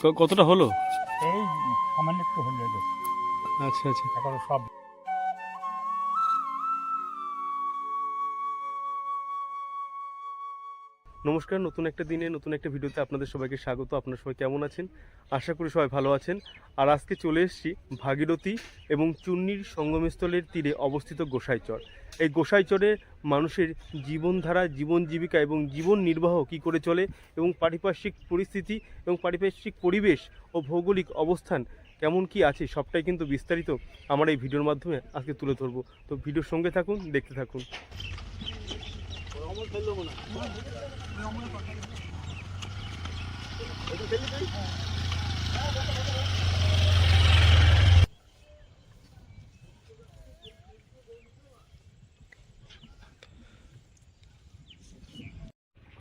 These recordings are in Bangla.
কতটা হলো? এই সামান্য একটু হলে গেছে। আচ্ছা আচ্ছা। এখন সব নমস্কার, নতুন একটা দিনে নতুন একটা ভিডিওতে আপনাদের সবাইকে স্বাগত। আপনারা সবাই কেমন আছেন? আশা করি সবাই ভালো আছেন। আর আজকে চলে এসেছি ভাগীরথী এবং চূর্ণীর সঙ্গমস্থলের তীরে অবস্থিত গোসাইচর। এই গোসাইচরে মানুষের জীবনধারা, জীবন জীবিকা এবং জীবন নির্বাহ কী করে চলে এবং পারিপার্শ্বিক পরিস্থিতি এবং পারিপার্শ্বিক পরিবেশ ও ভৌগোলিক অবস্থান কেমন কি আছে সবটাই কিন্তু বিস্তারিত আমার এই ভিডিওর মাধ্যমে আজকে তুলে ধরবো। তো ভিডিওর সঙ্গে থাকুন, দেখতে থাকুন।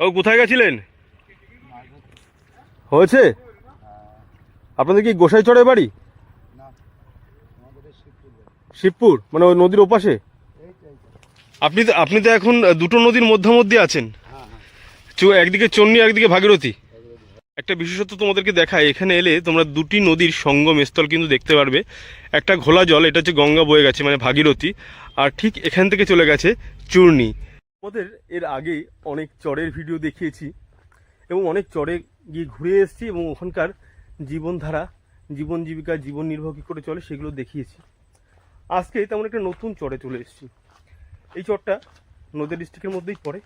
ও কোথায় গেছিলেন? হয়েছে? আপনাদের কি গোসাইচড়ে বাড়ি? শিবপুর মানে ওই নদীর ওপাশে? আপনি তো এখন দুটো নদীর মধ্যে আছেন, একদিকে চূর্ণী একদিকে ভাগীরথী। একটা বিশেষত্ব তোমাদেরকে দেখায়, এখানে এলে তোমরা দুটি নদীর সঙ্গম স্থল কিন্তু দেখতে পারবে। একটা ঘোলা জল, এটা হচ্ছে গঙ্গা বয়ে গেছে মানে ভাগীরথী, আর ঠিক এখান থেকে চলে গেছে চূর্ণী। আমাদের এর আগে অনেক চরের ভিডিও দেখিয়েছি এবং অনেক চরে গিয়ে ঘুরে এসেছি এবং ওখানকার জীবনধারা, জীবন জীবিকা, জীবন নির্বাহ কী করে চলে সেগুলো দেখিয়েছি। আজকে তেমন একটা নতুন চরে চলে এসেছি। এই চরটা নদিয়া ডিস্ট্রিক্টের মধ্যেই পড়ে,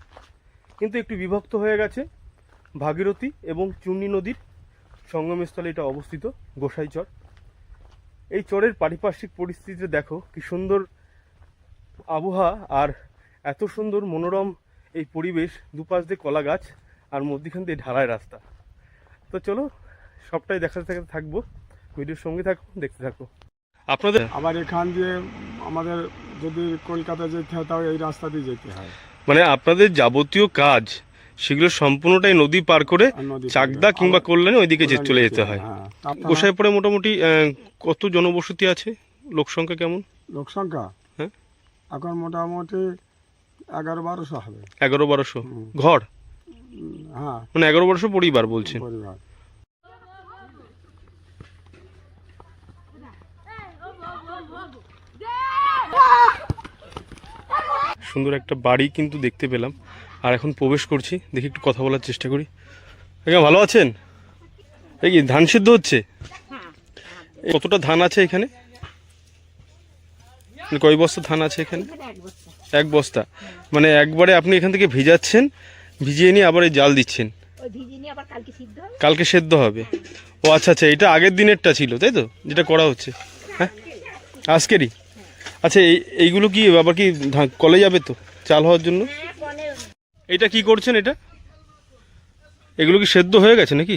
কিন্তু একটু বিভক্ত হয়ে গেছে। ভাগীরথী এবং চূর্ণী নদীর সঙ্গমস্থলে এটা অবস্থিত গোসাইচর। এই চরের পারিপার্শ্বিক পরিস্থিতিতে দেখো কি সুন্দর আবহাওয়া আর এত সুন্দর মনোরম এই পরিবেশ, দুপাশ দিয়ে কলা গাছ আর মধ্যখান দিয়ে ঢালাই রাস্তা। তো চলো সবটাই দেখাতে থাকবো, ভিডিওর সঙ্গে থাকো, দেখতে থাকো। আপনাদের আবার এখান দিয়ে আমাদের যদি কলকাতা যেতে হয় তাও এই রাস্তা দিয়ে যেতে হয়। মানে আপনাদের যাবতীয় কাজ সেগুলো সম্পূর্ণটাই নদী পার করে চাকদা কিংবা কল্যাণী ওইদিকে চলে যেতে হয়। গোসাইপুরে মোটামুটি কত জনবসতি আছে, লোক সংখ্যা কেমন? লোক সংখ্যা হ্যাঁ এখন মোটামুটি 1100-1200 হবে। 1100-1200 ঘর? হ্যাঁ, মানে 1100 পরিবার বলছেন। পরিবার। সুন্দর একটা বাড়ি কিন্তু দেখতে পেলাম, আর এখন প্রবেশ করছি, দেখি একটু কথা বলার চেষ্টা করি। ভালো আছেন? এই কি ধান সিদ্ধ হচ্ছে? কতটা ধান আছে এখানে? কয় বস্তা ধান আছে এখানে? 1 বস্তা। মানে একবারে আপনি এখান থেকে ভিজাচ্ছেন, ভিজিয়ে নিয়ে আবার এই জাল দিচ্ছেন, কালকে সেদ্ধ হবে? ও আচ্ছা আচ্ছা, এটা আগের দিনেরটা ছিল তাই তো, যেটা করা হচ্ছে? হ্যাঁ, আজকেরই। আচ্ছা, এইগুলো কি আবার কি কলে যাবে তো চাল হওয়ার জন্য? এটা কি করছেন? এটা এগুলো কি সেদ্ধ হয়ে গেছে নাকি?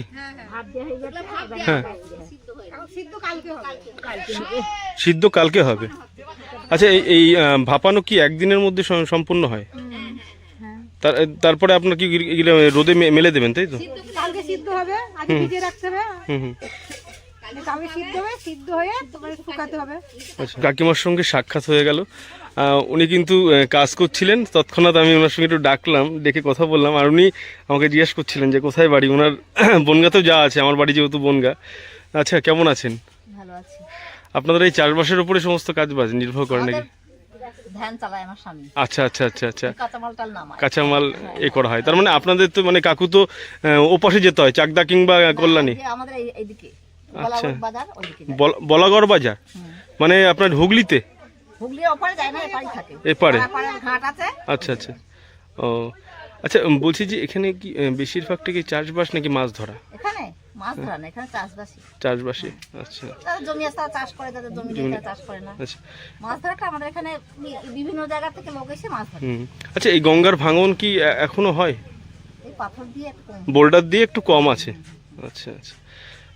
হ্যাঁ, সিদ্ধ কালকে হবে। আচ্ছা, এই ভাপানো কি একদিনের মধ্যে সম্পূর্ণ হয়? তারপরে আপনার কি রোদে মেলে দেবেন তাই তো? কালকে সিদ্ধ হবে, আজ ভিজিয়ে রাখতে হবে। কালকে সিদ্ধ হবে, সিদ্ধ হয়ে তোমার শুকাতে হবে। আচ্ছা, কাকিমার সঙ্গে সাক্ষাৎ হয়ে গেল। উনি কিন্তু কাজ করছিলেন, তৎক্ষণাৎ আমি ওনার সঙ্গে একটু ডাকলাম, ডেকে কথা বললাম। আর উনি আমাকে জিজ্ঞেস করছিলেন যে কোথায় বাড়ি ওনার। বনগাতেও যা আছে, আমার বাড়ি যেহেতু বনগা। আচ্ছা, কেমন আছেন? ভালো আছি। আপনাদের এই চাষবাসের উপরে সমস্ত কাজ বাজ নির্ভর করে নাকি? ধান চালায় আমার স্বামী। আচ্ছা আচ্ছা আচ্ছা আচ্ছা, কাঁচামালটাল নামায়, কাঁচামাল এ করা হয়। তার মানে আপনাদের তো মানে কাকু তো ওপাশে যেতে হয়, চাকদা কিংবা কল্যাণী? আমাদের এইদিকে আচ্ছা, বাজার, ওইদিকে বলাগড় বাজার মানে আপনার হুগলিতে? হুগলির ওপারে যায় না, এপারে থাকে। এপারে ঘাট আছে। আচ্ছা আচ্ছা। ও আচ্ছা, বলছি যে এখানে কি বেশিরভাগটা কি চাষবাস নাকি মাছ ধরা? এখানে মাছ ধরা না, এখানে চাষবাসী। চাষবাসী, আচ্ছা। তাদের জমি আছে, তারা চাষ করে, তাদের জমি নেই, তারা চাষ করে না। আচ্ছা, মাছ ধরাটা আমাদের এখানে বিভিন্ন জায়গা থেকে লোক এসে মাছ ধরে। আচ্ছা, এই গঙ্গার ভাঙন কি এখনো হয়? এই পাথর দিয়ে একটু কম, বোল্ডার দিয়ে একটু কম আছে। আচ্ছা আচ্ছা,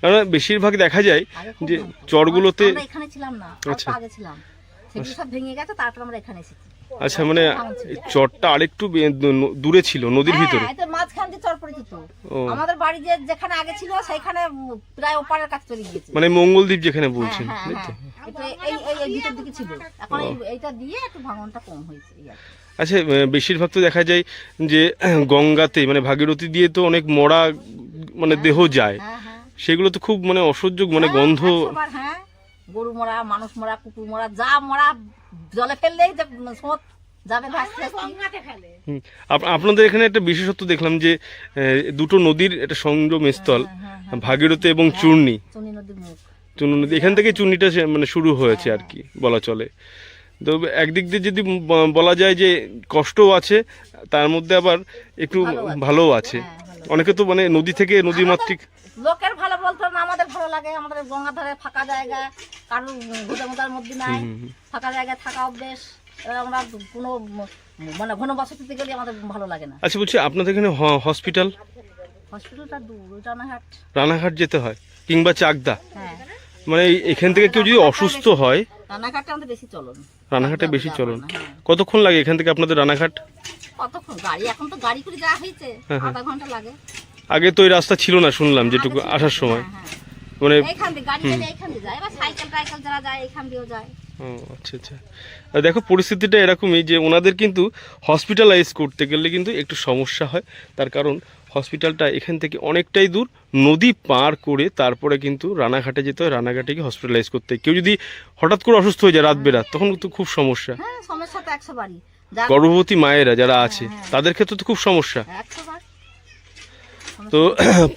কারণ বেশিরভাগ দেখা যায় যে চরগুলোতে। আমরা এখানে ছিলাম না, আগে ছিলাম, সেগুলো সব ভেঙে গেছে, তারপর আমরা এখানে এসেছি। আচ্ছা, মানে চরটা আরেকটু দূরে ছিল নদীর ভিতরে? হ্যাঁ, এটা মাঝখান দিয়ে চর পড়ে যেত। আমাদের বাড়ি যেখানে আগে ছিল সেইখানে প্রায় ওপারের কাছে চলে গিয়েছে, মানে মঙ্গলদ্বীপ যেখানে বলছেন, তাই তো? এটা এই ভিতর দিকে ছিল, এখন এইটা দিয়ে একটু ভাঙনটা কম হয়েছে। আচ্ছা, বেশিরভাগ তো দেখা যায় যে গঙ্গাতে মানে ভাগীরথী দিয়ে তো অনেক মরা মানে দেহ যায়, সেগুলো তো খুব মানে অসহ্য মানে গন্ধ। 100 বার, হ্যাঁ, গরু মরা, মানুষ মরা, কুকুর মরা, যা মরা জলে ফেললেই যে স্রোত যাবে ভাসতে ভাসতে। আপনাদের এখানে একটা বিশেষত্ব দেখলাম যে দুটো নদীর একটা সংগমস্থল, ভাগীরথী এবং চূর্ণী। চুনি নদীর মুখ। চূর্ণী নদী, এখান থেকে চূর্ণীটা মানে শুরু হয়েছে আর কি বলা চলে। তো একদিক দিয়ে যদি বলা যায় যে কষ্টও আছে, তার মধ্যে আবার একটু ভালোও আছে। অনেকে তো মানে নদী থেকে নদী মাতৃক। লোকের ভালো বলতে না, আমাদের ভালো লাগে। আমাদের গঙ্গা ধারে ফাঁকা জায়গা, কারোর ঘুটামুটার মধ্যে নাই, ফাঁকা জায়গায় থাকা অভ্যেস। আমরা কোনো মানে ঘনবসতিতে গেলে আমাদের ভালো লাগে না। আচ্ছা, বলছি আপনাদের এখানে হসপিটাল? হসপিটালটা দূর, রানাঘাট। রানাঘাট যেতে হয় কিংবা চাকদা? হ্যাঁ, মানে এখান থেকে কেউ যদি অসুস্থ হয়, রানাঘাটে আমাদের বেশি চলন। রানাঘাটে বেশি চলন। কতক্ষণ লাগে এখান থেকে আপনাদের রানাঘাট? কতক্ষণ গাড়ি, এখন তো গাড়ি করে যাওয়া হয়েছে, আধা ঘন্টা লাগে। আগে তো এই রাস্তা ছিল না শুনলাম, যেটুকু আসার সময়। মানে এইখান দিয়ে গাড়ি গেলে এইখান দিয়ে যায়, এবার সাইকেল টাইকেল যারা যায় এইখান দিয়েও যায়। ও আচ্ছা আচ্ছা। আর দেখো পরিস্থিতিটা এরকমই যে ওনাদের কিন্তু হসপিটালাইজ করতে গেলে কিন্তু একটু সমস্যা হয়। তার কারণ হসপিটালটা এখান থেকে অনেকটাই দূর, নদী পার করে তারপরে কিন্তু রানাঘাটে যেতে হয়, রানাঘাটে গিয়ে হসপিটালাইজ করতে হয়। কেউ যদি হঠাৎ করে অসুস্থ হয়ে যায় রাত বেরাত, তখন কিন্তু খুব সমস্যা। হ্যাঁ, সমস্যা তো 100 বারই। গর্ভবতী মায়েরা যারা আছে তাদের ক্ষেত্রে তো খুব সমস্যা। 100 বার। তো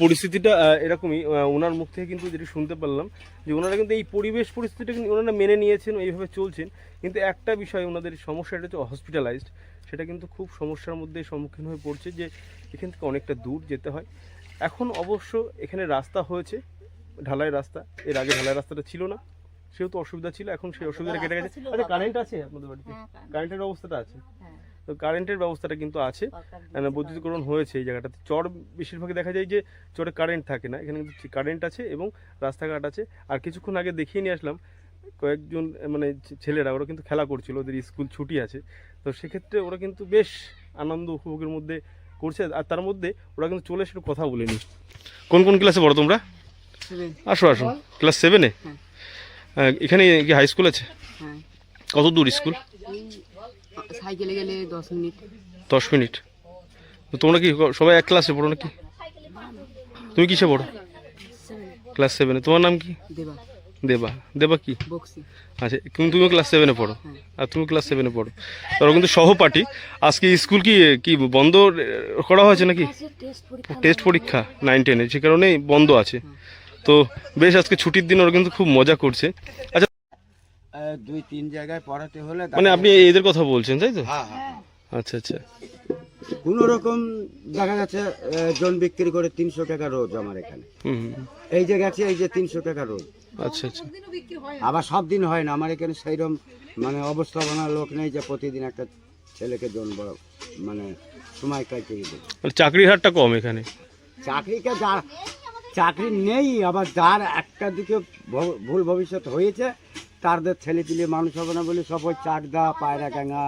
পরিস্থিতিটা এরকমই। ওনার মুখ থেকে কিন্তু যেটা শুনতে পারলাম যে ওনারা কিন্তু এই পরিবেশ পরিস্থিতিটা কিন্তু ওনারা মেনে নিয়েছেন, এইভাবে চলছেন। কিন্তু একটা বিষয় ওনাদের সমস্যাটা হচ্ছে হসপিটালাইজড, সেটা কিন্তু খুব সমস্যার মধ্যে সম্মুখীন হয়ে পড়ছে যে এখান থেকে অনেকটা দূর যেতে হয়। এখন অবশ্য এখানে রাস্তা হয়েছে, ঢালাই রাস্তা। এর আগে ঢালাই রাস্তাটা ছিল না, সেহেতু অসুবিধা ছিল। এখন সেই অসুবিধাটা কেটে গেছে। আচ্ছা, কারেন্ট আছে আপনাদের বাড়িতে? কারেন্টের ব্যবস্থাটা আছে? তো কারেন্টের ব্যবস্থাটা কিন্তু আছে, বৈদ্যুতিকরণ হয়েছে এই জায়গাটাতে। চর বেশিরভাগই দেখা যায় যে চরে কারেন্ট থাকে না, এখানে কিন্তু কারেন্ট আছে এবং রাস্তাঘাট আছে। আর কিছুক্ষণ আগে দেখিয়ে নিয়ে আসলাম কয়েকজন মানে ছেলেরা, ওরা কিন্তু খেলা করছিল, ওদের স্কুল ছুটি আছে। তো সেক্ষেত্রে ওরা কিন্তু বেশ আনন্দ উপভোগের মধ্যে করছে। আর তার মধ্যে ওরা কিন্তু চলে এসে কথা বলে নি। কোন কোন ক্লাসে পড়ো তোমরা? আসো আসো, ক্লাস 7-এ। এখানে কি হাই স্কুল আছে? কত দূর স্কুল? সাইকেলে গেলে 10 মিনিট। 10 মিনিট। তো তোমরা কি সবাই এক ক্লাসে পড়ো নাকি? তুমি কিসে পড়ো? ক্লাস 7-এ। তোমার নাম কি? দেবা। দেবা। দেবা কি? বক্সি। আচ্ছা, তুমি ক্লাস 7-এ পড়ো? আর তুমি ক্লাস 7-এ পড়ো। তোরা কিন্তু সহপাঠী। আজকে স্কুল কি বন্ধ করা হয়েছে নাকি? টেস্ট পরীক্ষা 9-10-এ, সে কারণেই বন্ধ আছে। তো বেশ আজকে ছুটির দিন ওরা কিন্তু খুব মজা করছে। আচ্ছা, 2-3 জায়গায় পড়াতে হলে মানে আপনি এদের কথা বলছেন তাই তো? হ্যাঁ, আচ্ছা আচ্ছা। কোন রকম দেখা যাচ্ছে জন বিক্রি করে 300 টাকা রোজ আমার এখানে। এই যে গেছে, এই যে 300 টাকা রোজ। আচ্ছা আচ্ছা। আবার সব দিন হয় না আমার এখানে, সেইরকম মানে অবস্থাপনার লোক নেই যে প্রতিদিন একটা ছেলেকে জন বড় মানে সময় কাটিয়ে দিবে। মানে চাকরির হারটা কম এখানে। চাকরি নেই, আবার যার একটা দিকে ভুল ভবিষ্যৎ হয়েছে তাদের ছেলে পিলে মানুষ হবে না বলে সব ওই চাকদা পায়রা ডাঙ্গা।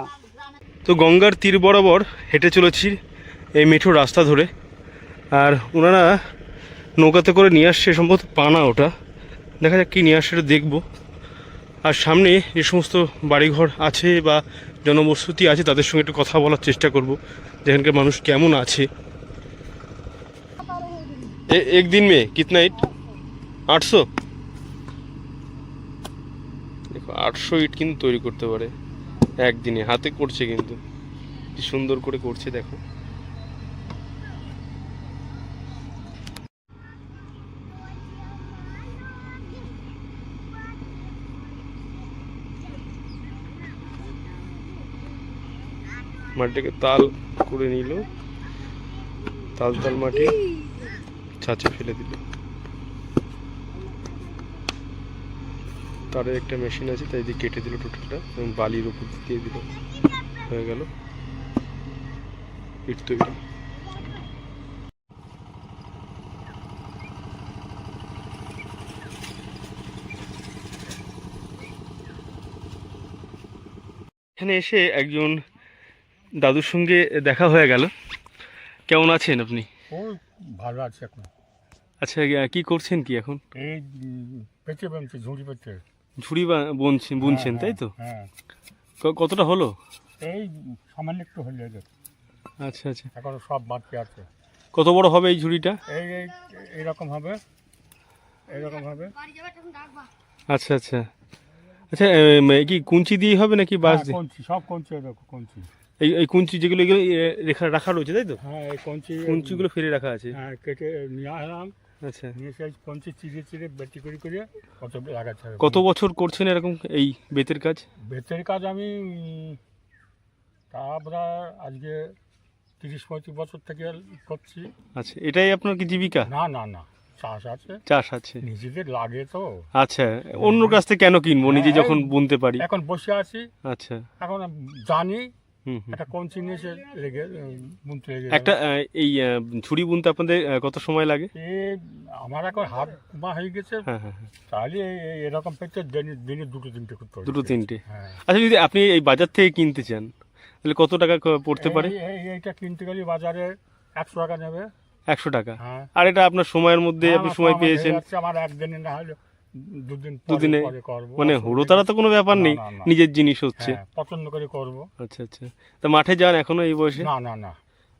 তো গঙ্গার তীর বরাবর হেঁটে চলেছি এই মেঠো রাস্তা ধরে। আর ওনারা নৌকাতে করে নিয়ে আসছে সম্ভবত পানা, ওটা দেখা যাক কী নিয়ে আসছে দেখবো। আর সামনে যে সমস্ত বাড়িঘর আছে বা জনবসতি আছে তাদের সঙ্গে একটু কথা বলার চেষ্টা করব, যেখানকার মানুষ কেমন আছে। एक दिन में कितना ईट? 800। দেখো 800 ইট কিন্তু তৈরি করতে পারে একদিনে, হাতে করছে কিন্তু কি সুন্দর করে করছে দেখো। মাটিটাকে তাল করে নিল, তাল তাল মাটি ছাঁচে ফেলে দিল। তার একটা মেশিন আছে, তাই দিয়ে কেটে দিল টোটালটা এবং বালির উপর দিয়ে দিল, হয়ে গেল ইট তৈরি। এখানে এসে একজন দাদুর সঙ্গে দেখা হয়ে গেল। কেমন আছেন আপনি? ও ভালো আছে এখন। আচ্ছা, কি করছেন কি এখন? এই পেঁচে বানছে, ঝুড়ি পেঁচে। ঝুড়ি বুনছেন তাই তো? হ্যাঁ। কতটা হলো? এই সামান্য একটু হয়ে গেছে। আচ্ছা আচ্ছা। এখন সব বাকি আছে। কত বড় হবে এই ঝুড়িটা? এইরকম হবে। এরকম হবে। আচ্ছা আচ্ছা আচ্ছা, কি কুঞ্চি দিয়ে হবে নাকি বাঁশ দিয়ে? কঞ্চি, সব কঞ্চি, এরকম কঞ্চি। এই এই কুঞ্চি যেগুলো এগুলো রাখা রয়েছে তাই তো? হ্যাঁ, এই কঞ্চি, কুঞ্চিগুলো ফেলে রাখা আছে। হ্যাঁ, কেটে নিয়ে আসলাম, আচ্ছা, নিয়ে সেই কঞ্চি চিড়ে চিড়ে বেটি করে কত লাগাতে হবে। কত বছর করছেন এরকম এই বেতের কাজ? বেতের কাজ আমি তা প্রায় আজকে 30-35 বছর থেকে করছি। আচ্ছা, এটাই আপনার কি জীবিকা? না না না, চাষ আছে, চাষ আছে। নিজেদের লাগে তো। আচ্ছা, অন্য কাছ থেকে কেন কিনবো, নিজে হ্যাঁ, যখন বুনতে পারি। এখন বসে আছি, আচ্ছা, এখন জানি হুম হুম। একটা কঞ্চি নিয়ে এসে লেগে বুনতে লেগে একটা এই ছুরি বুনতে আপনাদের কত সময় লাগে? আমার এখন হাত মা হয়ে গেছে, হ্যাঁ হ্যাঁ হ্যাঁ, তাহলে এরকম পেতে দিনে 2-3টে করতে হবে। 2-3টে। হ্যাঁ। আচ্ছা, যদি আপনি এই বাজার থেকে কিনতে চান তাহলে কত টাকা পড়তে পারে? এইটা কিনতে গেলে বাজারে 100 টাকা নেবে। 100 টাকা। হ্যাঁ। আর এটা আপনার সময়ের মধ্যে আপনি আমার সময় আমার পেয়েছেন, হয়ে যাচ্ছে, আমার একদিনে না হলে দুদিনে, পরে করবো। মানে হুড়োতাড়া তো কোনো ব্যাপার নেই, না, না, না। নিজের জিনিস হচ্ছে। হ্যাঁ, পছন্দ করে করব। আচ্ছা আচ্ছা, তা মাঠে যান এখনো এই বয়সে? না না না,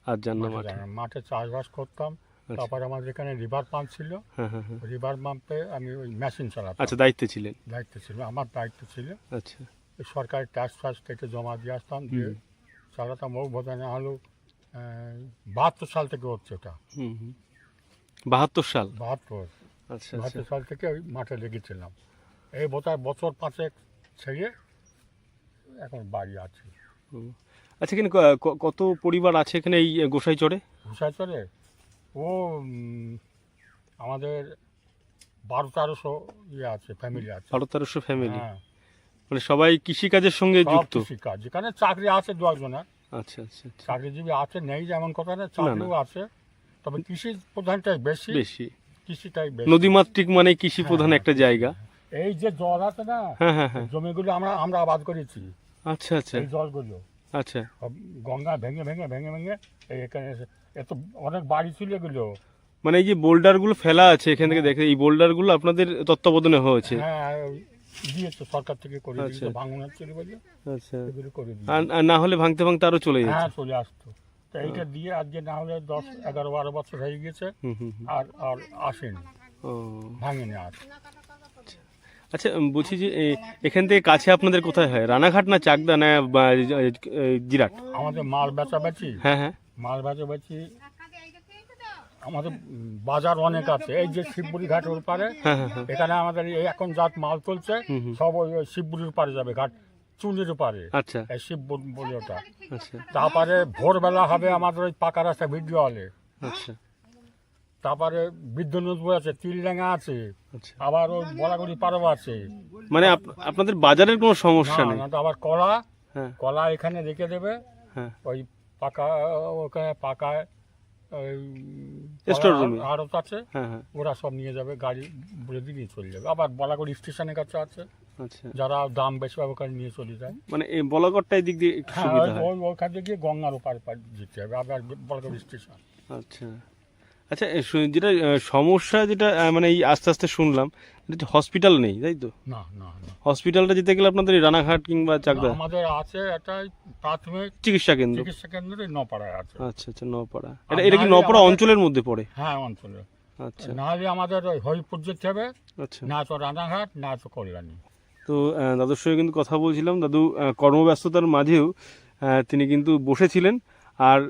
আর যান না মাঠে মাঠে? যাই না। মাঠে চাষবাস করতাম, আচ্ছা। তারপর আমার যেখানে রিভার পাম্প ছিল, হ্যাঁ হ্যাঁ হ্যাঁ, রিভার পাম্পে আমি ওই মেশিন চালাতাম। আচ্ছা, দায়িত্বে ছিলেন। দায়িত্ব ছিল, আমার দায়িত্ব ছিল। আচ্ছা, ওই সরকারি ট্যাক্স ফ্যাক্স থেকে জমা দিয়ে আসতাম, দিয়ে চালাতাম। ও বোধহয় না হলো 72 সাল থেকে হচ্ছে ওটা। হুম হুম, 72 সাল। 72 আচ্ছা আচ্ছা, সাল থেকে ওই মাঠে লেগেছিলাম। এই বোধহয় বছর 5 ছেড়ে এখন বাড়ি আছি। হুম। আচ্ছা, এখানে কত পরিবার আছে এখানে এই গোসাইচরে? ঘুষাচরে ও আমাদের 1200-1300 ইয়ে আছে, ফ্যামিলি আছে। 1200-1300 ফ্যামিলি, হ্যাঁ, মানে সবাই কৃষিকাজের সঙ্গে সব যুক্ত? কৃষিকাজ, যেখানে চাকরি আছে 2-1জনের, আচ্ছা আচ্ছা আচ্ছা, চাকরিজীবী আছে, নেই যেমন কথা না, চাকরিও আছে, তবে কৃষি প্রধানটাই বেশি, বেশি। কৃষিটাই বেশি। নদীমাতৃক মানে কৃষি প্রধান হ্যাঁ, একটা জায়গা। এই যে জল আছে না, হ্যাঁ হ্যাঁ হ্যাঁ, জমিগুলো আমরা আবাদ করেছি। আচ্ছা আচ্ছা এই জলগুলো আচ্ছা, সব গঙ্গা ভেঙে ভেঙে ভেঙে ভেঙে এখানে এত অনেক বাড়ি ছিল এগুলো। মানে এই যে বোল্ডারগুলো ফেলা আছে এখান থেকে দেখে, এই বোল্ডারগুলো আপনাদের তত্ত্বাবধানে হয়েছে? হ্যাঁ, দিয়েছে সরকার থেকে, করে আচ্ছা। দিয়েছে, ভাঙনের ছিল বলে আচ্ছা, এগুলো করে দিয়েছে। আর না হলে ভাঙতে ভাঙতে আরো চলে হ্যাঁ, যাচ্ছে? চলে আসতো। তো এইটা দিয়ে আজকে না হলে 10-11-12 বছর হয়ে গেছে, হুম হুম হুম। আর আর আসেনি, ও ভাঙেনি আর। আচ্ছা, বলছি যে এখান থেকে কাছে আপনাদের কোথায় হয়, রানাঘাট না চাকদা না জিরাট? আমাদের মাল বেচাবেচি, হ্যাঁ হ্যাঁ, মাল বেচাবেচি আমাদের বাজার অনেক আছে। এই যে শিবপুরি ঘাটের পারে, হ্যাঁ হ্যাঁ হ্যাঁ, এখানে আমাদের এই এখন যা মাল চলছে হুম হুম, সব ওই শিবপুরির পারে যাবে, ঘাট চুনির পারে, আচ্ছা এই শিব বলে ওটা। আচ্ছা তারপরে ভোরবেলা হবে আমাদের ওই পাকা রাস্তা ভিডিও হলে, আচ্ছা তারপরে বিদ্যুৎ আছে, তিলডাঙ্গা আছে, আচ্ছা, আবার ওই বলাগুড়ি পারও আছে। মানে আপনাদের বাজারের কোনো সমস্যা না নেই? না, তো আবার কলা, হ্যাঁ কলা এখানে রেখে দেবে, হ্যাঁ, ওই পাকা, ওখানে পাকায় ওই Store room এ? আড়ত আছে, হ্যাঁ হ্যাঁ, ওরা সব নিয়ে যাবে, গাড়ি বলে দিয়ে নিয়ে চলে যাবে। আবার বলাগুড়ি স্টেশনের কাছে আছে, আচ্ছা, যারা দাম বেশি পাবে ওখানে নিয়ে চলে যায়। মানে এই বলাগড়টা এই দিক দিয়ে একটু হ্যাঁ, সুবিধা হয়? ওখানে গিয়ে গঙ্গার ওপার যেতে হবে, আবার বলাগুড়ি স্টেশন। আচ্ছা আচ্ছা, যেটা সমস্যা যেটা মানে এই আস্তে আস্তে শুনলাম, এটা হসপিটাল নেই তাই তো? না না না, হসপিটালটা যেতে গেলে আপনাদের এই রানাঘাট কিংবা চাকদা? আমাদের আছে একটা প্রাথমিক চিকিৎসা কেন্দ্র? চিকিৎসা কেন্দ্র এই নপাড়ায় আছে। আচ্ছা আচ্ছা, নপাড়া। এটা কি নপাড়া অঞ্চলের মধ্যে পড়ে? হ্যাঁ, অঞ্চলে। আচ্ছা নাহলে আমাদের ওই হরিপুর যেতে হবে, আচ্ছা। না তো রানাঘাট, না তো কল্যাণী। তো দাদুর সঙ্গে কিন্তু কথা বলছিলাম, দাদু কর্মব্যস্ততার মাঝেও তিনি কিন্তু বসেছিলেন। আর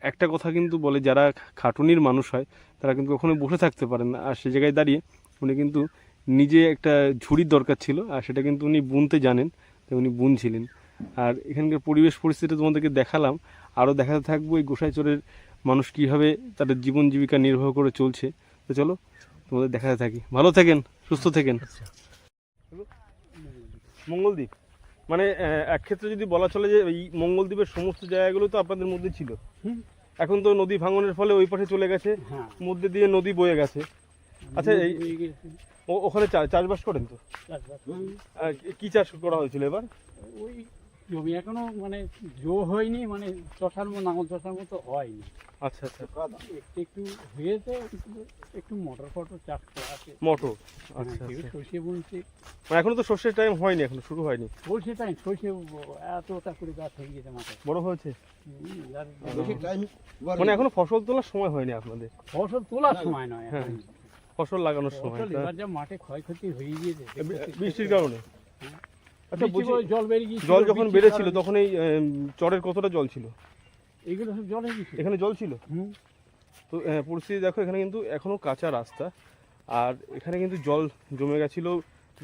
একটা কথা কিন্তু বলে, যারা খাটুনির মানুষ হয় তারা কিন্তু কখনো বসে থাকতে পারেন না, আর সে জায়গায় দাঁড়িয়ে উনি কিন্তু নিজে একটা ঝুড়ির দরকার ছিল, আর সেটা কিন্তু উনি বুনতে জানেন, তো উনি বুনছিলেন। আর এখানকার পরিবেশ পরিস্থিতি তোমাদেরকে দেখালাম, আরও দেখাতে থাকবো এই গোসাইচরের মানুষ কীভাবে তাদের জীবন জীবিকা নির্বাহ করে চলছে। তো চলো তোমাদের দেখাতে থাকি, ভালো থাকেন, সুস্থ থাকেন। মঙ্গলদ্বীপ মানে এক ক্ষেত্রে যদি বলা চলে যে এই মঙ্গলদ্বীপের সমস্ত জায়গাগুলো তো আপনাদের মধ্যে ছিল, এখন তো নদী ভাঙনের ফলে ওই পাশে চলে গেছে, মধ্যে দিয়ে নদী বয়ে গেছে। আচ্ছা, এই ওখানে চাষবাস করেন তো? কি চাষ করা হয়েছিল এবার? ওই জমি এখনো মানে জো হয়নি, মানে চষার নাঙল চষার মতো হয়নি। আচ্ছা আচ্ছা, একটু একটু হয়েছে, একটু মটর ফটর চাষ করা আছে। মটর, আচ্ছা কেউ আচ্ছা। সর্ষে বুনছে। মানে এখনো তো শস্যের টাইম হয়নি, এখনো শুরু হয়নি? সর্ষে টাইম, সর্ষে এতটা করে গাছ হয়ে গেছে মাথায়। বড় হয়েছে আর মানে এখনো ফসল তোলার সময় হয়নি আপনাদের? ফসল তোলার সময় নয় হ্যাঁ। এখন। ফসল লাগানোর সময় ফসল এবার যা মাঠে ক্ষয়ক্ষতি হয়ে গিয়েছে বৃষ্টির কারণে। আচ্ছা বৃষ্টি বলছি, জল বেরিয়ে গিয়েছিল, জল যখন বৃষ্টির বেড়েছিল কারণে। তখন এই চরের কতটা জল ছিল? এগুলো সব জল হয়ে গেছিল। এখানে জল ছিল? হুম। তো পরিস্থিতি দেখো, এখানে কিন্তু এখনও কাঁচা রাস্তা, আর এখানে কিন্তু জল জমে গেছিল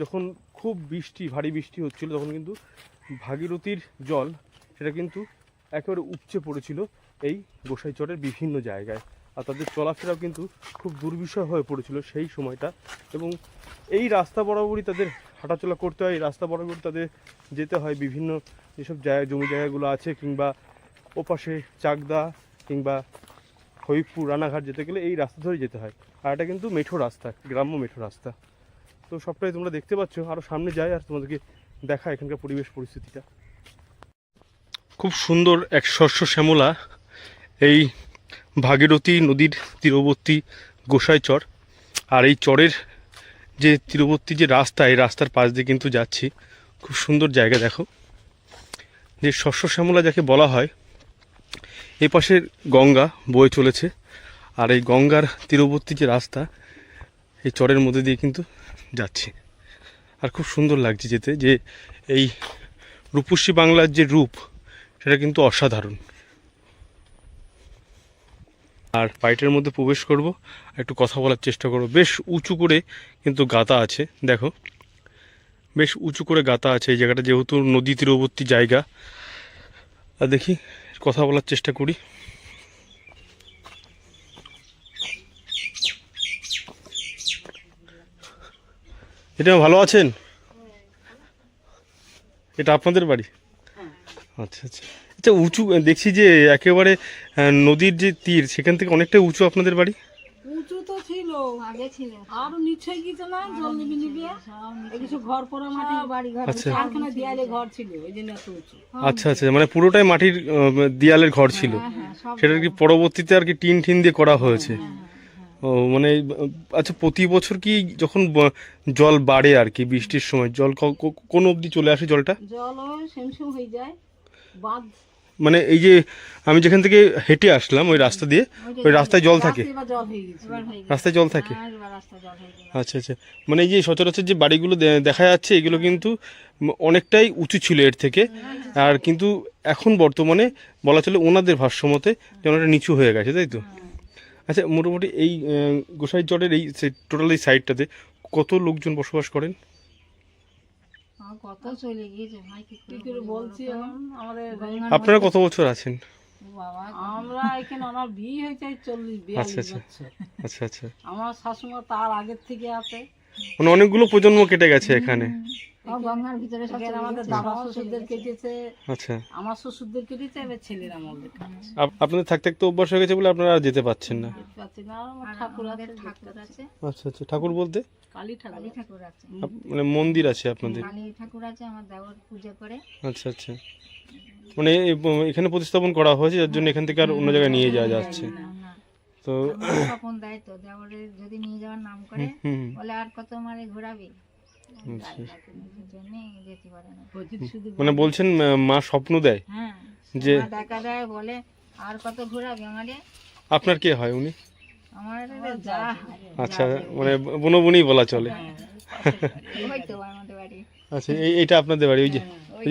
যখন খুব বৃষ্টি, ভারী বৃষ্টি হচ্ছিল, তখন কিন্তু ভাগীরথীর জল সেটা কিন্তু একেবারে উপচে পড়েছিল এই গোসাইচরের বিভিন্ন জায়গায়, আর তাদের চলাফেরাও কিন্তু খুব দুর্বিষহ হয়ে পড়েছিল সেই সময়টা। এবং এই রাস্তা বরাবরই তাদের হাঁটাচলা করতে হয়, এই রাস্তা বরাবরই তাদের যেতে হয় বিভিন্ন যেসব জায়গা, জমি জায়গাগুলো আছে, কিংবা ওপাশে চাকদা কিংবা হরিপুর রানাঘাট যেতে গেলে এই রাস্তা ধরে যেতে হয়। আর এটা কিন্তু মেঠো রাস্তা, গ্রাম্য মেঠো রাস্তা। তো সবটাই তোমরা দেখতে পাচ্ছ। আরও সামনে যাই আর তোমাদেরকে দেখা এখানকার পরিবেশ পরিস্থিতিটা। খুব সুন্দর এক শস্য শ্যামলা এই ভাগীরথী নদীর তীরবর্তী গোসাইচর। আর এই চরের যে তীরবর্তী যে রাস্তা, এই রাস্তার পাশ দিয়ে কিন্তু যাচ্ছি। খুব সুন্দর জায়গা দেখো, যে শস্য শ্যামলা যাকে বলা হয়। এই পাশের গঙ্গা বয়ে চলেছে, আর এই গঙ্গার তীরবর্তী যে রাস্তা এই চরের মধ্যে দিয়ে কিন্তু যাচ্ছে। আর খুব সুন্দর লাগছে যেতে, যে এই রূপসী বাংলার যে রূপ সেটা কিন্তু অসাধারণ। আর পাইটের মধ্যে প্রবেশ করব, একটু কথা বলার চেষ্টা করব। বেশ উঁচু করে কিন্তু গাতা আছে, দেখো বেশ উঁচু করে গাতা আছে এই জায়গাটা, যেহেতু নদী তীরবর্তী জায়গা। আর দেখি কথা বলার চেষ্টা করি। এটা ভালো আছেন? এটা আপনাদের বাড়ি? আচ্ছা আচ্ছা আচ্ছা। উঁচু দেখছি যে একেবারে নদীর যে তীর, সেখান থেকে অনেকটা উঁচু আপনাদের বাড়ি। উঁচু তো ছিল, আগে ছিল আরো নিচে গিয়েছে না, জল নিবি নিবি কিছু ঘর পড়া মাটি বাড়ি ঘর, আচ্ছা। চারখানা দেয়ালে ঘর ছিল, ওই জন্য এত উঁচু। আচ্ছা আচ্ছা, মানে পুরোটাই মাটির দেয়ালের ঘর ছিল, সেটা কি পরবর্তীতে আর কি টিন টিন দিয়ে করা হয়েছে? ও মানে আচ্ছা, প্রতি বছর কি যখন জল বাড়ে আর কি বৃষ্টির সময়, জল কোন অবধি চলে আসে জলটা? জল সেমসেম হয়ে যায়, বাঁধ মানে এই যে আমি যেখান থেকে হেঁটে আসলাম ওই রাস্তা দিয়ে, ওই রাস্তায় জল থাকে? এবার জল হয়ে গেছে, রাস্তায় জল থাকে? রাস্তা জল হয়ে গেছে। আচ্ছা আচ্ছা, মানে এই যে সচরাচর যে বাড়িগুলো দেখা যাচ্ছে এগুলো কিন্তু অনেকটাই উঁচু ছিল এর থেকে, আর কিন্তু এখন বর্তমানে বলা চলে ওনাদের ভাষ্যমতে যে অনেকটা নিচু হয়ে গেছে, তাই তো? আচ্ছা, মোটামুটি এই গোসাইচরের এই টোটাল এই সাইডটাতে কত লোকজন বসবাস করেন? কত চলে গিয়েছে ভাই, কি করে বলছি এখন আমাদের আপনারা কত বছর আছেন? বাবা? আমরা এখানে, আমার বিয়ে হয়েছে 40-42 আচ্ছা আচ্ছা বছর। আচ্ছা আচ্ছা, আমার শাশুমা তার আগের থেকে আছে, মানে অনেকগুলো প্রজন্ম কেটে গেছে এখানে। গঙ্গার ভিতরে সব এখানে আমাদের দাদা শ্বশুরদের কেটেছে, আচ্ছা, আমার শ্বশুরদের কেটেছে, এবার ছেলেরা আমাদের কাছে আপনাদের থাকতে থাকতে অভ্যাস হয়ে গেছে বলে আপনারা আর যেতে পাচ্ছেন না? পাচ্ছি না। আমার ঠাকুর আছে, ঠাকুর আছে, আচ্ছা আচ্ছা, ঠাকুর বলতে কালী ঠাকুর কালী ঠাকুর আছে, মানে মন্দির আছে আপনাদের? কালী ঠাকুর আছে, আমার দেওর পূজা করে। আচ্ছা আচ্ছা, মানে এখানে প্রতিস্থাপন করা হয়েছে, যার জন্য এখান থেকে আর অন্য জায়গায় নিয়ে যাওয়া যাচ্ছে। না, তো স্বপন দেয় তো, দেওরের যদি নিয়ে যাওয়ার নাম করে হুম, বলে আর কত মারে ঘোরাবি, আচ্ছা। এই জন্য যেতে পারে না। শুধু মানে বলছেন মা স্বপ্ন দেয় হ্যাঁ, যে মা দেখা দেয়, বলে আর কত ঘোরাবি আমারে। আপনার কে হয় উনি? আমার যা আচ্ছা, মানে বোনই বলা চলে। হয়তো আমাদের বাড়ি আচ্ছা, এইটা আপনাদের বাড়ি? ওই যে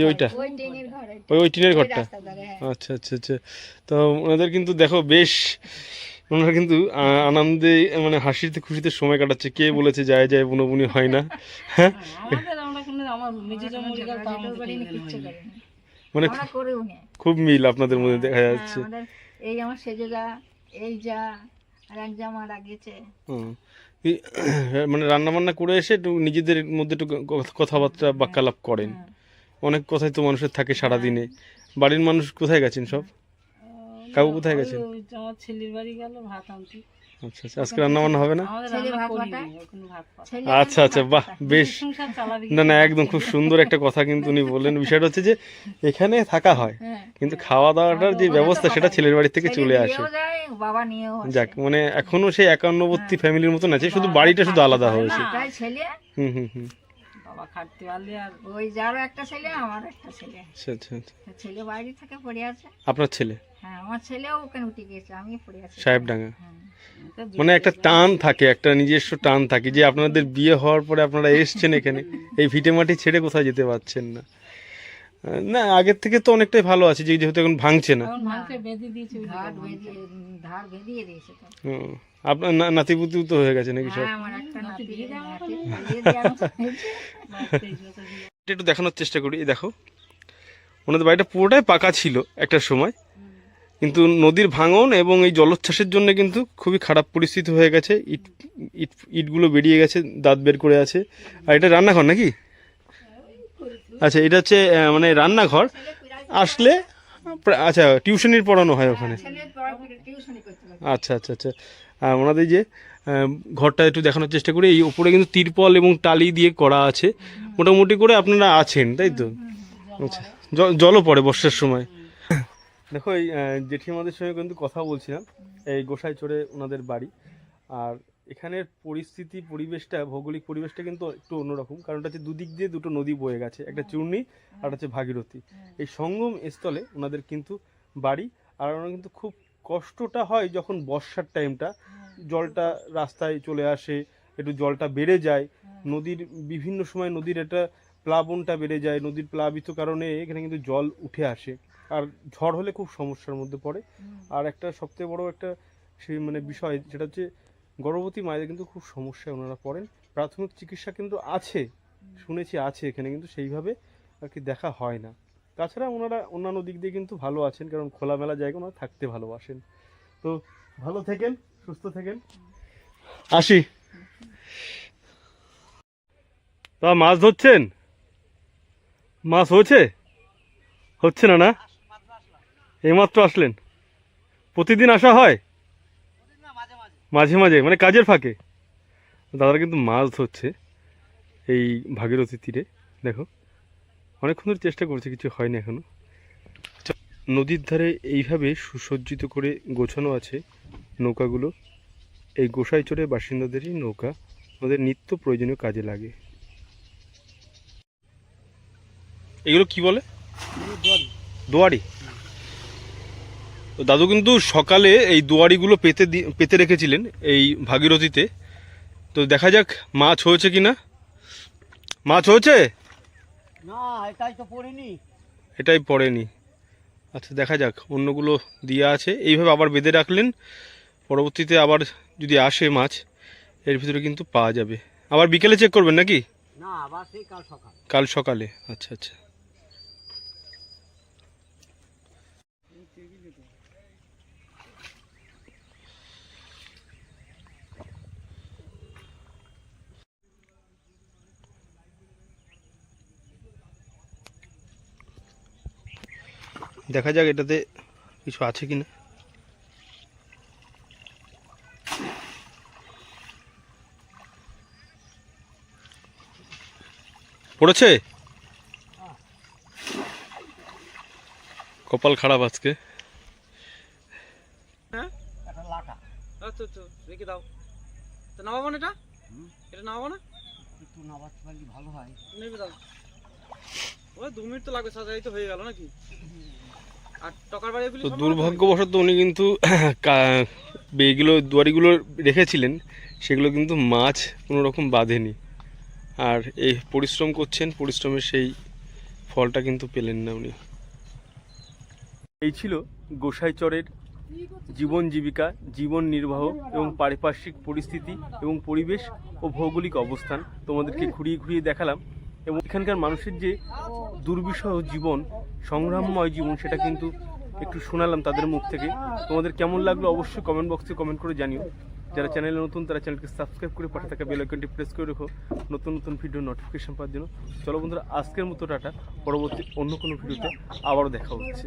ওইটা, ওই টিনের ঘর, ওই টিনের ঘরটা? রাস্তা ধারে, হ্যাঁ। আচ্ছা আচ্ছা আচ্ছা। তো ওনাদের কিন্তু দেখো বেশ, ওনারা কিন্তু আনন্দে মানে হাসিতে খুশিতে সময় কাটাচ্ছে। কে বলেছে যায় যায় বুনি হয় না? হ্যাঁ, আমাদের, আমরা কিন্তু আমার নিজে জন্ম গেল তাও ঝগড়া করিনি, কিচ্ছু করিনি, মানে আমরা করেও নি। খুব মিল আপনাদের মধ্যে দেখা হ্যাঁ, যাচ্ছে। আমাদের এই আমার সেজে যা, এই যা, আর এক জামা লাগিয়েছে। হুম। মানে রান্না বান্না করে এসে একটু নিজেদের মধ্যে একটু কথাবার্তা বাক্যালাপ করেন। অনেক কথাই তো মানুষের থাকে সারাদিনে। বাড়ির মানুষ কোথায় গেছেন সব? কাকু কোথায় গেছেন? আমার ছেলের বাড়ি গেল ভাত আনতে। আচ্ছা আচ্ছা, আজকে রান্না বান্না হবে না? আমাদের ছেলে রান্না ভাত করিনি, বাটায়? ওখানে ভাত পাঠায়। ছেলে আচ্ছা আচ্ছা, বাহ, বেশ। সংসার চালাবি। না না, একদম খুব সুন্দর একটা কথা কিন্তু উনি বললেন। বিষয়টা হচ্ছে যে এখানে থাকা হয়, কিন্তু খাওয়া দাওয়াটার যে ব্যবস্থা সেটা ছেলের বাড়ি থেকে চলে আসে। নিয়েও যায়, বাবা নিয়েও আসে। যাক, মানে এখনো সেই একান্নবর্তী ফ্যামিলির মতন আছে, শুধু বাড়িটা শুধু আলাদা হয়েছে। তাই ছেলে, হুম হুম হুম, বাবা খাটতে পারলে আর ওই যারও একটা ছেলে, আমারও একটা ছেলে। আচ্ছা আচ্ছা আচ্ছা। ছেলে বাইরে থেকে পড়ে আছে। আপনার ছেলে হ্যাঁ, আমার ছেলেও ওখানে উঠে গিয়েছে, আমি পড়ে আছি। সাহেবডাঙ্গা? হ্যাঁ। মানে একটা টান থাকে, একটা নিজস্ব টান থাকে যে আপনাদের বিয়ে হওয়ার পরে আপনারা এসছেন এখানে, এই ভিটে মাটি ছেড়ে কোথাও যেতে পারছেন না। না, আগের থেকে তো অনেকটাই ভালো আছে, যেহেতু এখন ভাঙছে না। আপনার নাতিপুতিও তো হয়ে গেছে নাকি সব? একটু দেখানোর চেষ্টা করি। এই দেখো, ওনাদের বাড়িটা পুরোটাই পাকা ছিল একটা সময়, কিন্তু নদীর ভাঙন এবং এই জলোচ্ছ্বাসের জন্য কিন্তু খুবই খারাপ পরিস্থিতি হয়ে গেছে। ইটগুলো বেরিয়ে গেছে, দাঁত বের করে আছে। আর এটা রান্নাঘর নাকি? আচ্ছা, এটা হচ্ছে মানে রান্নাঘর। আসলে আচ্ছা, টিউশনির পড়ানো হয় ওখানে। আচ্ছা আচ্ছা আচ্ছা। ওনাদের যে ঘরটা একটু দেখানোর চেষ্টা করি। এই উপরে কিন্তু তিরপল এবং টালি দিয়ে করা আছে, মোটামুটি করে আপনারা আছেন, তাই তো? আচ্ছা, জলও পড়ে বর্ষার সময়। দেখো, এই জেঠিমাদের সঙ্গে কিন্তু কথা বলছিলাম, এই গোসাইচরে ওনাদের বাড়ি। আর এখানের পরিস্থিতি, পরিবেশটা, ভৌগোলিক পরিবেশটা কিন্তু একটু অন্যরকম, কারণ এটা হচ্ছে দুদিক দিয়ে দুটো নদী বয়ে গেছে, একটা চূর্ণী আর হচ্ছে ভাগীরথী। এই সঙ্গম স্থলে ওনাদের কিন্তু বাড়ি। আর ওনার কিন্তু খুব কষ্টটা হয় যখন বর্ষার টাইমটা, জলটা রাস্তায় চলে আসে, একটু জলটা বেড়ে যায়, নদীর বিভিন্ন সময় নদীর একটা প্লাবনটা বেড়ে যায়, নদীর প্লাবিত কারণে এখানে কিন্তু জল উঠে আসে। আর ঝড় হলে খুব সমস্যার মধ্যে পড়ে। আর একটা সবথেকে বড় একটা সেই মানে বিষয়, সেটা হচ্ছে গর্ভবতী মায়েদের কিন্তু খুব সমস্যায় ওনারা পড়েন। প্রাথমিক চিকিৎসা কেন্দ্র আছে, শুনেছি আছে এখানে, কিন্তু সেইভাবে আর কি দেখা হয় না। তাছাড়া ওনারা অন্যান্য দিক দিয়ে কিন্তু ভালো আছেন, কারণ খোলামেলা জায়গা ওনারা থাকতে ভালোবাসেন। তো ভালো থেকেন, সুস্থ থেকেন, আসি। তা মাছ ধরছেন? মাছ হয়েছে? হচ্ছে না? না, এইমাত্র আসলেন? প্রতিদিন আসা হয়? মাঝে মাঝে, মানে কাজের ফাঁকে? দাদারা কিন্তু মাছ ধরছে এই ভাগীরথী তীরে। দেখো, অনেকক্ষণ ধরে চেষ্টা করছে, কিছু হয়নি এখনো। নদীর ধারে এইভাবে সুসজ্জিত করে গোছানো আছে নৌকাগুলো। এই গোসাইচরের বাসিন্দাদেরই নৌকা, ওদের নিত্য প্রয়োজনীয় কাজে লাগে। এগুলো কি বলে? দোয়ারি। দাদু কিন্তু সকালে এই দোয়ারিগুলো পেতে রেখেছিলেন এই ভাগীরথীতে। তো দেখা যাক মাছ হয়েছে কিনা। মাছ হয়েছে? না, এটাই তো পড়েনি। এটাই পড়েনি। আচ্ছা, দেখা যাক। অন্যগুলো দিয়ে আছে, এইভাবে আবার বেঁধে রাখলেন, পরবর্তীতে আবার যদি আসে মাছ এর ভিতরে কিন্তু পাওয়া যাবে। আবার বিকেলে চেক করবেন নাকি? না, আবার সেই কাল সকালে। আচ্ছা আচ্ছা। দেখা যাক এটাতে কিছু আছে কিনা। পড়েছে? কপাল খারাপ আজকে। আচ্ছা আচ্ছা, রেখে দাও। তো নামাবো না, এটা নামাবো না? একটু নামাতে পারলে ভালো হয়। নেবে দাও। ওই 2 মিনিট তো লাগবে, সাজাই তো হয়ে গেল নাকি? আর টকার বাড়ি তো দুর্ভাগ্যবশত উনি কিন্তু এইগুলো দুয়ারিগুলো রেখেছিলেন, সেগুলো কিন্তু মাছ কোনো রকম বাঁধেনি। আর এই পরিশ্রম করছেন, পরিশ্রমের সেই ফলটা কিন্তু পেলেন না উনি। এই ছিল গোসাইচরের জীবন জীবিকা, জীবন নির্বাহ এবং পারিপার্শ্বিক পরিস্থিতি এবং পরিবেশ ও ভৌগোলিক অবস্থান তোমাদেরকে ঘুরিয়ে ঘুরিয়ে দেখালাম। এবং এখানকার মানুষের যে দুর্বিষহ জীবন, সংগ্রামময় জীবন, সেটা কিন্তু একটু শোনালাম তাদের মুখ থেকে। তোমাদের কেমন লাগলো অবশ্যই কমেন্ট বক্সে কমেন্ট করে জানিও। যারা চ্যানেলে নতুন তারা চ্যানেলকে সাবস্ক্রাইব করে পাশে থাকা বেল আইকনটি প্রেস করে রেখো নতুন নতুন ভিডিও নোটিফিকেশন পাওয়ার জন্য। চলো বন্ধুরা, আজকের মতো টাটা। পরবর্তী অন্য কোনো ভিডিওতে আবারও দেখা হচ্ছে।